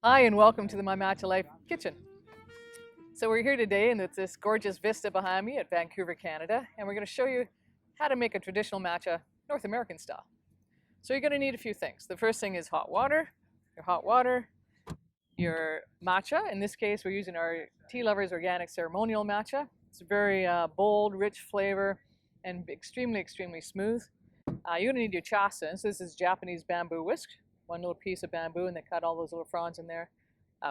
Hi and welcome to the My Matcha Life kitchen. So we're here today and it's this gorgeous vista behind me at Vancouver, Canada, and we're going to show you how to make a traditional matcha North American style. So you're going to need a few things. The first thing is hot water, your matcha. In this case we're using our Tea Lovers Organic Ceremonial matcha. It's a very bold, rich flavor and extremely smooth. You're going to need your chasa. So this is Japanese bamboo whisk. One little piece of bamboo and they cut all those little fronds in there.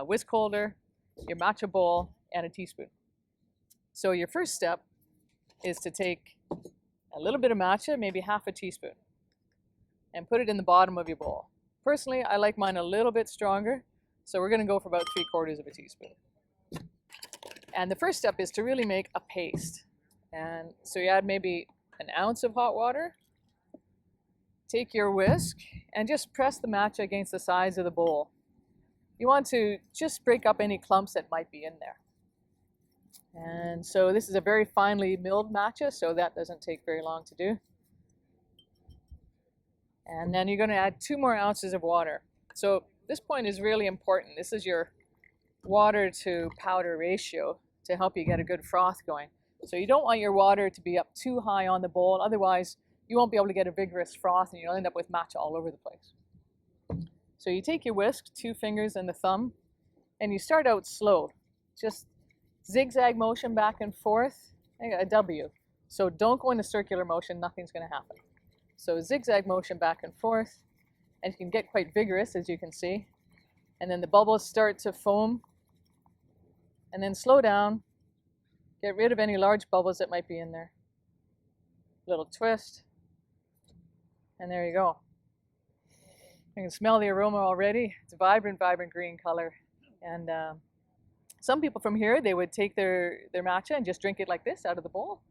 Whisk holder, your matcha bowl, and a teaspoon. So your first step is to take a little bit of matcha, maybe half a teaspoon, and put it in the bottom of your bowl. Personally, I like mine a little bit stronger, so we're going to go for about 3/4 of a teaspoon. And the first step is to really make a paste. And so you add maybe an ounce of hot water. Take your whisk and just press the matcha against the sides of the bowl. You want to just break up any clumps that might be in there. And so this is a very finely milled matcha, so that doesn't take very long to do. And then you're going to add 2 more ounces of water. So this point is really important. This is your water to powder ratio to help you get a good froth going. So you don't want your water to be up too high on the bowl, otherwise you won't be able to get a vigorous froth and you'll end up with matcha all over the place. So you take your whisk, 2 fingers and the thumb, and you start out slow. Just zigzag motion back and forth, a W. So don't go in a circular motion, nothing's going to happen. So zigzag motion back and forth, and you can get quite vigorous as you can see. And then the bubbles start to foam, and then slow down, get rid of any large bubbles that might be in there. Little twist. And there you go. You can smell the aroma already. It's a vibrant green color. And some people from here, they would take their matcha and just drink it like this out of the bowl.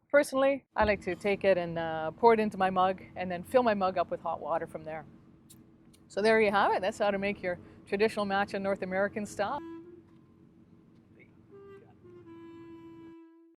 Personally, I like to take it and pour it into my mug and then fill my mug up with hot water from there. So there you have it. That's how to make your traditional matcha North American style.